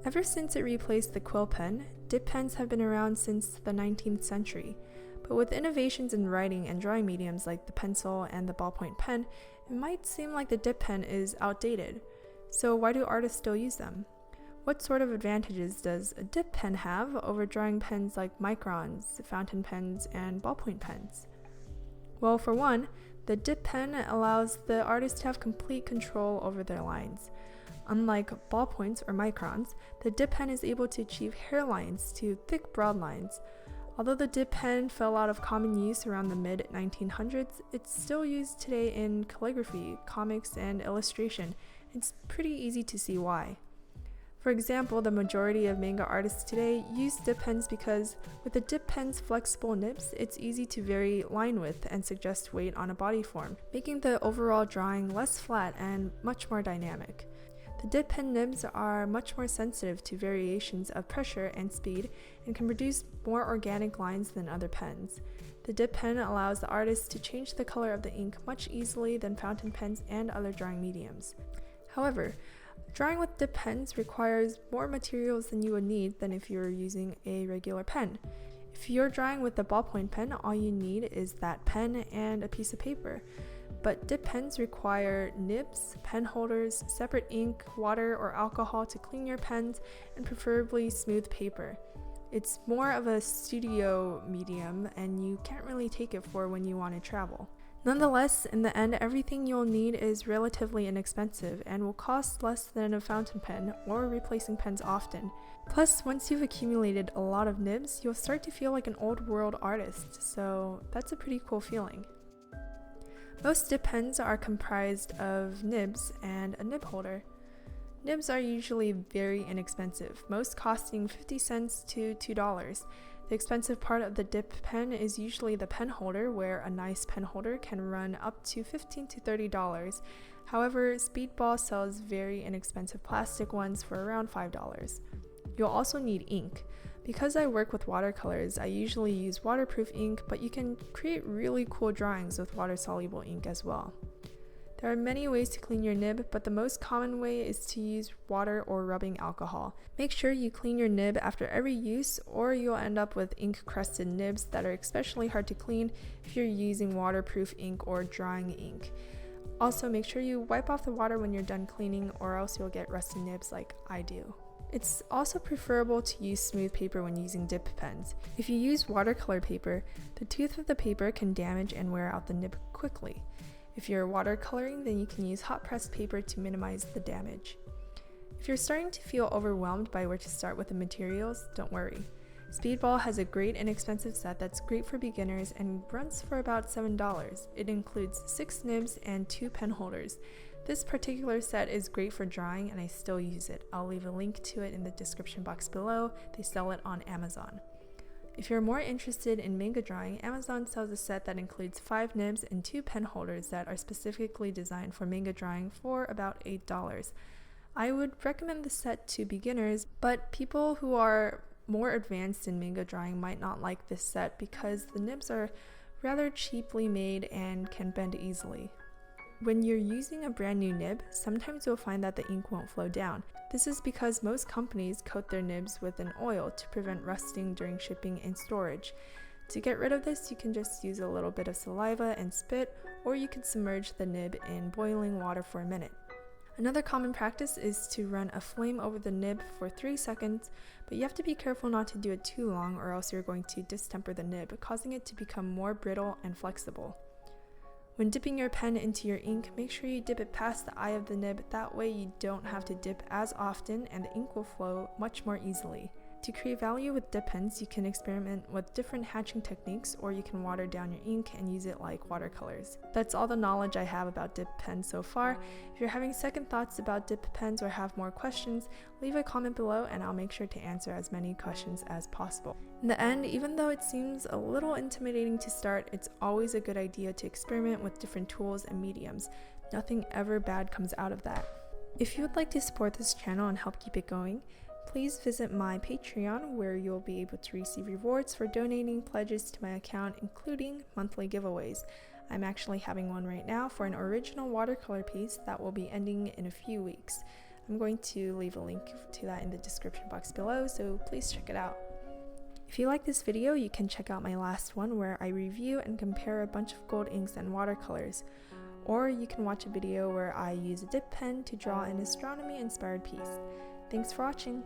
Ever since it replaced the quill pen, dip pens have been around since the 19th century. But with innovations in writing and drawing mediums like the pencil and the ballpoint pen, it might seem like the dip pen is outdated. So why do artists still use them? What sort of advantages does a dip pen have over drawing pens like microns, fountain pens, and ballpoint pens? Well, for one, the dip pen allows the artist to have complete control over their lines. Unlike ballpoints or microns, the dip pen is able to achieve hairlines to thick broad lines. Although the dip pen fell out of common use around the mid-1900s, it's still used today in calligraphy, comics, and illustration. It's pretty easy to see why. For example, the majority of manga artists today use dip pens because with the dip pen's flexible nibs, it's easy to vary line width and suggest weight on a body form, making the overall drawing less flat and much more dynamic. The dip pen nibs are much more sensitive to variations of pressure and speed and can produce more organic lines than other pens. The dip pen allows the artist to change the color of the ink much easily than fountain pens and other drawing mediums. However, drawing with dip pens requires more materials than you would need than if you were using a regular pen. If you're drawing with a ballpoint pen, all you need is that pen and a piece of paper. But dip pens require nibs, pen holders, separate ink, water, or alcohol to clean your pens, and preferably smooth paper. It's more of a studio medium, and you can't really take it for when you want to travel. Nonetheless, in the end, everything you'll need is relatively inexpensive and will cost less than a fountain pen or replacing pens often. Plus, once you've accumulated a lot of nibs, you'll start to feel like an old world artist, so that's a pretty cool feeling. Most dip pens are comprised of nibs and a nib holder. Nibs are usually very inexpensive, most costing 50 cents to $2. The expensive part of the dip pen is usually the pen holder, where a nice pen holder can run up to $15 to $30. However, Speedball sells very inexpensive plastic ones for around $5. You'll also need ink. Because I work with watercolors, I usually use waterproof ink, but you can create really cool drawings with water-soluble ink as well. There are many ways to clean your nib, but the most common way is to use water or rubbing alcohol. Make sure you clean your nib after every use, or you'll end up with ink-crusted nibs that are especially hard to clean if you're using waterproof ink or drawing ink. Also, make sure you wipe off the water when you're done cleaning, or else you'll get rusty nibs like I do. It's also preferable to use smooth paper when using dip pens. If you use watercolor paper, the tooth of the paper can damage and wear out the nib quickly. If you're watercoloring, then you can use hot pressed paper to minimize the damage. If you're starting to feel overwhelmed by where to start with the materials, don't worry. Speedball has a great inexpensive set that's great for beginners and runs for about $7. It includes 6 nibs and 2 pen holders. This particular set is great for drawing and I still use it. I'll leave a link to it in the description box below. They sell it on Amazon. If you're more interested in manga drawing, Amazon sells a set that includes 5 nibs and 2 pen holders that are specifically designed for manga drawing for about $8. I would recommend the set to beginners, but people who are more advanced in manga drawing might not like this set because the nibs are rather cheaply made and can bend easily. When you're using a brand new nib, sometimes you'll find that the ink won't flow down. This is because most companies coat their nibs with an oil to prevent rusting during shipping and storage. To get rid of this, you can just use a little bit of saliva and spit, or you can submerge the nib in boiling water for a minute. Another common practice is to run a flame over the nib for 3 seconds, but you have to be careful not to do it too long or else you're going to distemper the nib, causing it to become more brittle and flexible. When dipping your pen into your ink, make sure you dip it past the eye of the nib, that way you don't have to dip as often and the ink will flow much more easily. To create value with dip pens, you can experiment with different hatching techniques, or you can water down your ink and use it like watercolors. That's all the knowledge I have about dip pens so far. If you're having second thoughts about dip pens or have more questions, leave a comment below and I'll make sure to answer as many questions as possible. In the end, even though it seems a little intimidating to start, it's always a good idea to experiment with different tools and mediums. Nothing ever bad comes out of that. If you would like to support this channel and help keep it going, please visit my Patreon, where you'll be able to receive rewards for donating pledges to my account, including monthly giveaways. I'm actually having one right now for an original watercolor piece that will be ending in a few weeks. I'm going to leave a link to that in the description box below, so please check it out. If you like this video, you can check out my last one where I review and compare a bunch of gold inks and watercolors. Or you can watch a video where I use a dip pen to draw an astronomy-inspired piece. Thanks for watching!